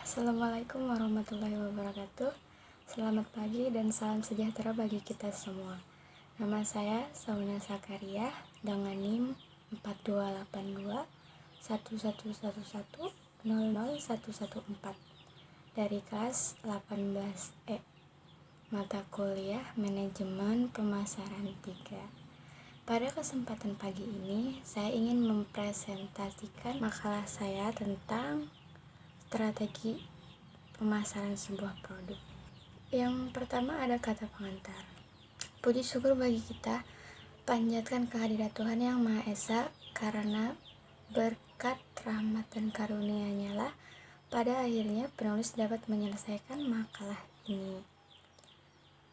Assalamualaikum warahmatullahi wabarakatuh. Selamat pagi dan salam sejahtera bagi kita semua. Nama saya Sauna Sakaria dengan NIM 4282 111100114 dari kelas 18E, mata kuliah Manajemen Pemasaran 3. Pada kesempatan pagi ini, saya ingin mempresentasikan makalah saya tentang strategi pemasaran sebuah produk. Yang pertama ada kata pengantar. Puji syukur bagi kita, panjatkan kehadirat Tuhan Yang Maha Esa, karena berkat rahmat dan karunia-Nya lah pada akhirnya penulis dapat menyelesaikan makalah ini.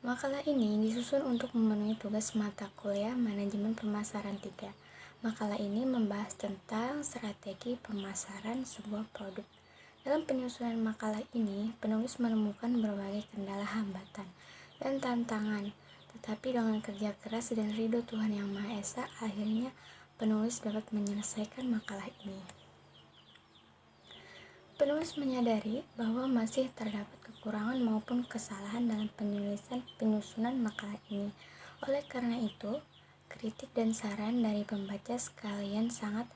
Makalah ini disusun untuk memenuhi tugas mata kuliah Manajemen Pemasaran 3. Makalah ini membahas tentang strategi pemasaran sebuah produk. Dalam penyusunan makalah ini, penulis menemukan berbagai kendala, hambatan, dan tantangan. Tetapi dengan kerja keras dan ridho Tuhan Yang Maha Esa, akhirnya penulis dapat menyelesaikan makalah ini. Penulis menyadari bahwa masih terdapat kekurangan maupun kesalahan dalam penyusunan makalah ini. Oleh karena itu, kritik dan saran dari pembaca sekalian sangat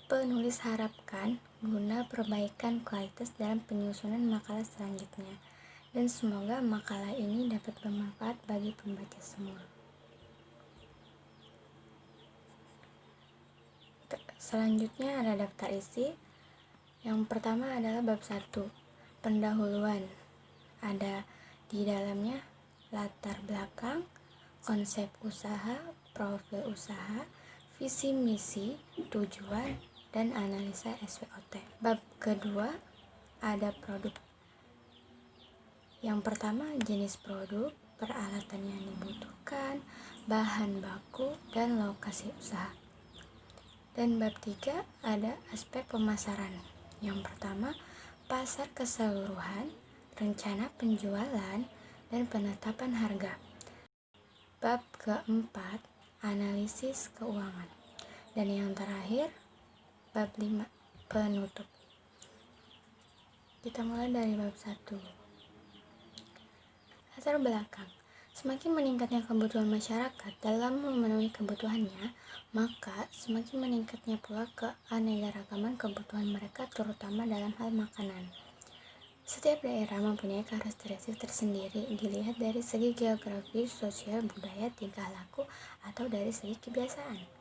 penulis harapkan guna perbaikan kualitas dalam penyusunan makalah selanjutnya, dan semoga makalah ini dapat bermanfaat bagi pembaca semua. Selanjutnya ada daftar isi. Yang pertama adalah bab 1, pendahuluan. Ada di dalamnya latar belakang, konsep usaha, profil usaha, visi misi, tujuan, dan analisa SWOT. Bab kedua ada produk. Yang pertama jenis produk, peralatan yang dibutuhkan, bahan baku, dan lokasi usaha. Dan bab 3 ada aspek pemasaran. Yang pertama pasar keseluruhan, rencana penjualan, dan penetapan harga. Bab keempat analisis keuangan. Dan yang terakhir bab 5 penutup. Kita mulai dari bab 1. Latar belakang. Semakin meningkatnya kebutuhan masyarakat dalam memenuhi kebutuhannya, maka semakin meningkatnya pula keanekaragaman kebutuhan mereka, terutama dalam hal makanan. Setiap daerah mempunyai karakteristik tersendiri, dilihat dari segi geografis, sosial, budaya, tingkah laku, atau dari segi kebiasaan.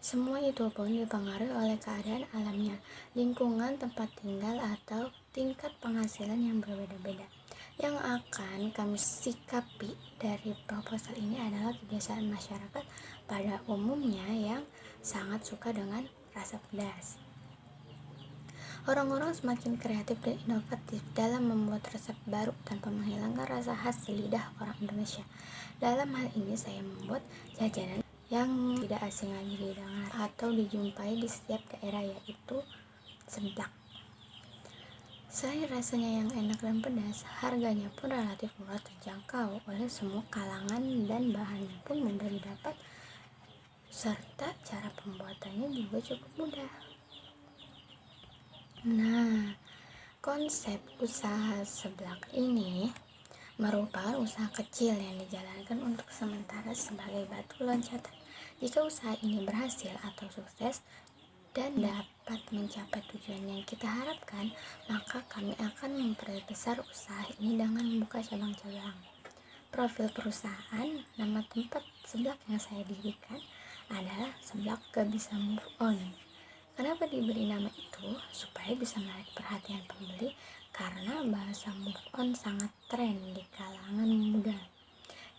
Semua itu pun dipengaruhi oleh keadaan alamnya, lingkungan tempat tinggal, atau tingkat penghasilan yang berbeda-beda. Yang akan kami sikapi dari proposal ini adalah kebiasaan masyarakat pada umumnya yang sangat suka dengan rasa pedas. Orang-orang semakin kreatif dan inovatif dalam membuat resep baru tanpa menghilangkan rasa khas lidah orang Indonesia. Dalam hal ini saya membuat jajanan yang tidak asing lagi didengar atau dijumpai di setiap daerah, yaitu seblak. Selain rasanya yang enak dan pedas, harganya pun relatif murah, terjangkau oleh semua kalangan, dan bahannya pun mudah didapat, serta cara pembuatannya juga cukup mudah. Nah, konsep usaha seblak ini merupakan usaha kecil yang dijalankan untuk sementara sebagai batu loncatan. Jika usaha ini berhasil atau sukses dan dapat mencapai tujuan yang kita harapkan, maka kami akan memperbesar usaha ini dengan membuka cabang-cabang. Profil perusahaan, nama tempat seblak yang saya dirikan adalah Seblak Gak Bisa Move On. Kenapa diberi nama itu? Supaya bisa menarik perhatian pembeli, karena bahasa move on sangat tren di kalangan muda.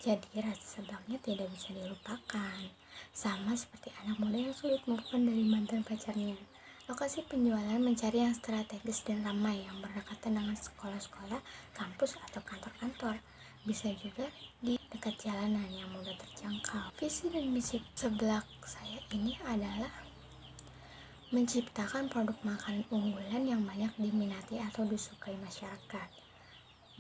Jadi rasa seblaknya tidak bisa dilupakan, sama seperti anak muda yang sulit move on dari mantan pacarnya. Lokasi penjualan mencari yang strategis dan ramai, yang berdekatan dengan sekolah-sekolah, kampus, atau kantor-kantor. Bisa juga di dekat jalanan yang mudah terjangkau. Visi dan misi seblak saya ini adalah menciptakan produk makanan unggulan yang banyak diminati atau disukai masyarakat.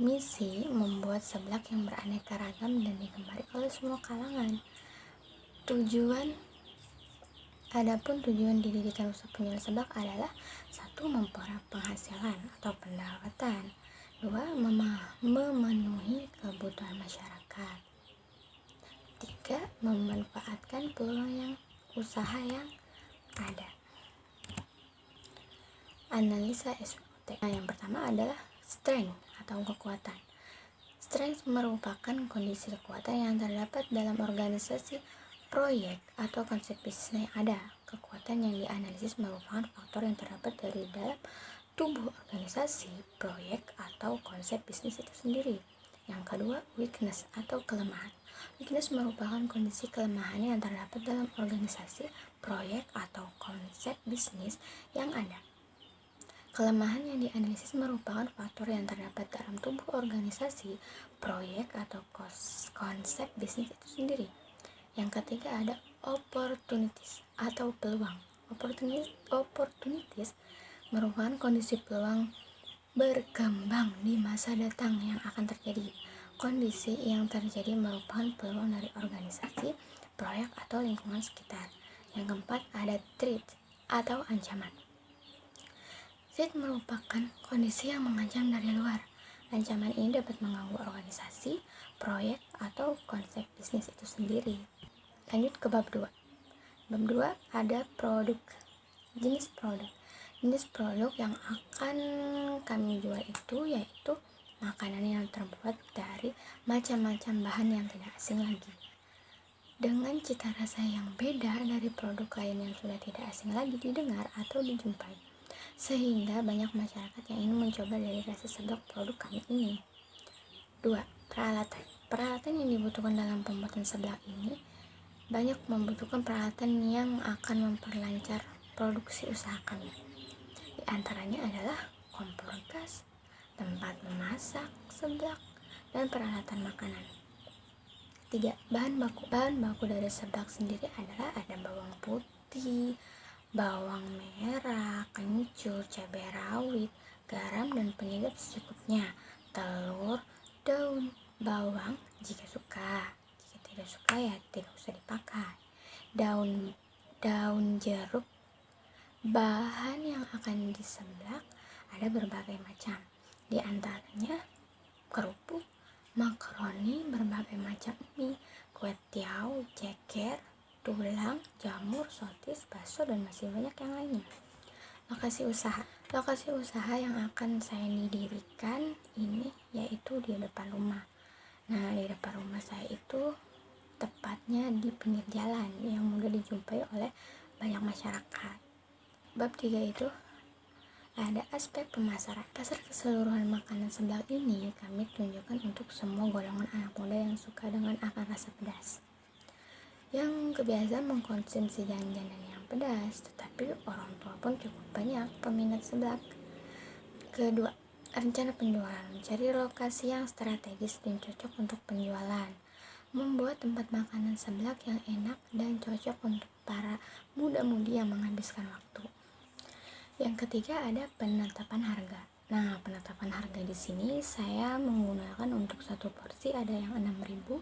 Misi membuat seblak yang beraneka ragam dan digemari oleh semua kalangan. Tujuan Adapun tujuan didirikan usaha penjualan seblak adalah: 1. Memperoleh penghasilan atau pendapatan. 2. Memenuhi kebutuhan masyarakat. 3. Memanfaatkan peluang yang usaha yang ada. Analisa SWOT. Yang pertama adalah strength atau kekuatan. Strength merupakan kondisi kekuatan yang terdapat dalam organisasi, proyek, atau konsep bisnis yang ada. Kekuatan yang dianalisis merupakan faktor yang terdapat dari dalam tubuh organisasi, proyek, atau konsep bisnis itu sendiri. Yang kedua, weakness atau kelemahan. Weakness merupakan kondisi kelemahan yang terdapat dalam organisasi, proyek, atau konsep bisnis yang ada. Kelemahan yang dianalisis merupakan faktor yang terdapat dalam tubuh organisasi, proyek, atau konsep bisnis itu sendiri. Yang ketiga ada opportunities atau peluang. Opportunities merupakan kondisi peluang berkembang di masa datang yang akan terjadi. Kondisi yang terjadi merupakan peluang dari organisasi, proyek, atau lingkungan sekitar. Yang keempat ada threat atau ancaman. Threat merupakan kondisi yang mengancam dari luar. Ancaman ini dapat mengganggu organisasi, proyek, atau konsep bisnis itu sendiri. Lanjut ke bab 2. Bab 2 ada produk. Jenis produk. Jenis produk yang akan kami jual itu yaitu makanan yang terbuat dari macam-macam bahan yang tidak asing lagi, dengan cita rasa yang beda dari produk lain yang sudah tidak asing lagi didengar atau dijumpai, sehingga banyak masyarakat yang ingin mencoba dari rasa seblak produk kami ini. 2. Peralatan. Peralatan yang dibutuhkan dalam pembuatan seblak ini banyak membutuhkan peralatan yang akan memperlancar produksi usaha kami. Di antaranya adalah kompor gas, tempat memasak seblak, dan peralatan makanan. 3. Bahan baku. Bahan baku dari seblak sendiri adalah ada bawang putih, bawang merah, kencur, cabai rawit, garam, dan penyedap secukupnya, telur, daun bawang jika suka. Tidak suka ya tidak usah dipakai. Daun jeruk. Bahan yang akan diseblak ada berbagai macam, di antaranya kerupuk, makaroni, berbagai macam mie, kue tiaw, ceker, tulang, jamur, sosis, bakso, dan masih banyak yang lainnya. Lokasi usaha. Lokasi usaha yang akan saya dirikan ini yaitu di depan rumah. Nah, di depan rumah saya itu tepatnya di pinggir jalan yang mudah dijumpai oleh banyak masyarakat. Bab 3 itu ada aspek pemasaran. Pasar keseluruhan makanan seblak ini kami tunjukkan untuk semua golongan anak muda yang suka dengan akan rasa pedas, yang kebiasa mengkonsumsi jajanan yang pedas, tetapi orang tua pun cukup banyak peminat seblak. Kedua, rencana penjualan. Mencari lokasi yang strategis dan cocok untuk penjualan. Membuat tempat makanan seblak yang enak dan cocok untuk para muda-mudi yang menghabiskan waktu. Yang ketiga ada penetapan harga. Nah, penetapan harga di sini saya menggunakan untuk satu porsi ada yang 6.000,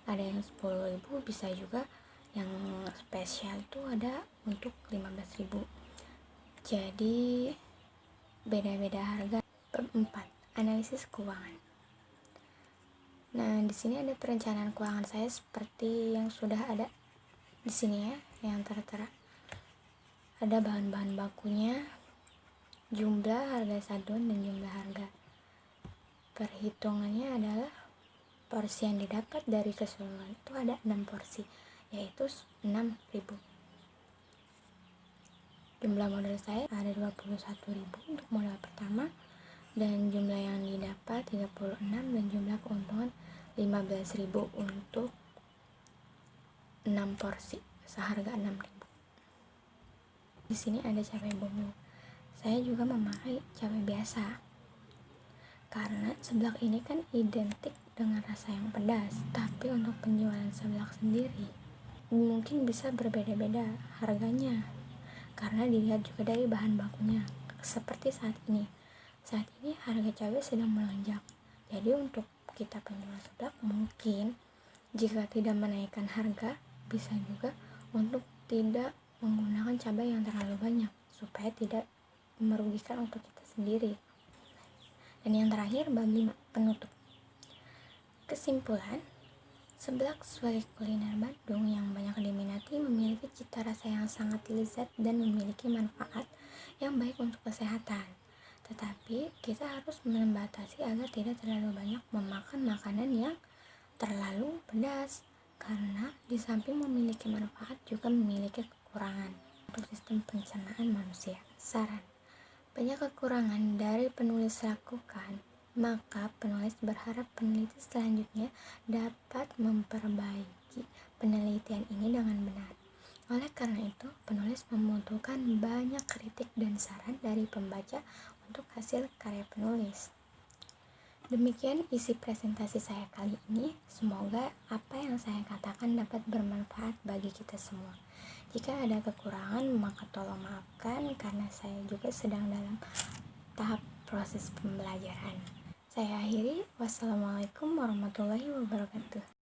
ada yang 10.000, bisa juga yang spesial itu ada untuk 15.000. Jadi beda-beda harga. Bab 4, analisis keuangan. Nah, di sini ada perencanaan keuangan saya seperti yang sudah ada di sini ya, yang tertera. Ada bahan-bahan bakunya, jumlah harga sadon, dan jumlah harga. Perhitungannya adalah porsi yang didapat dari keseluruhan itu ada 6 porsi, yaitu 6.000. Jumlah modal saya ada 21.000 untuk modal pertama, dan jumlah yang didapat 36, dan jumlah keuntungan 15.000 untuk 6 porsi seharga 6.000. Di sini ada cabai bumbu. Saya juga memakai cabai biasa karena seblak ini kan identik dengan rasa yang pedas, tapi untuk penjualan seblak sendiri mungkin bisa berbeda-beda harganya karena dilihat juga dari bahan bakunya. Seperti saat ini harga cabai sedang melonjak, jadi untuk kita penjual seblak mungkin jika tidak menaikkan harga bisa juga untuk tidak menggunakan cabai yang terlalu banyak supaya tidak merugikan untuk kita sendiri. Dan yang terakhir, bab 5, penutup. Kesimpulan, seblak sebagai kuliner Bandung yang banyak diminati memiliki cita rasa yang sangat lezat dan memiliki manfaat yang baik untuk kesehatan. Tetapi kita harus membatasi agar tidak terlalu banyak memakan makanan yang terlalu pedas, karena di samping memiliki manfaat juga memiliki kekurangan untuk sistem pencernaan manusia. Saran, banyak kekurangan dari penulis lakukan, maka penulis berharap peneliti selanjutnya dapat memperbaiki penelitian ini dengan benar. Oleh karena itu, penulis membutuhkan banyak kritik dan saran dari pembaca untuk hasil karya penulis. Demikian isi presentasi saya kali ini. Semoga apa yang saya katakan dapat bermanfaat bagi kita semua. Jika ada kekurangan, maka tolong maafkan karena saya juga sedang dalam tahap proses pembelajaran. Saya akhiri. Wassalamualaikum warahmatullahi wabarakatuh.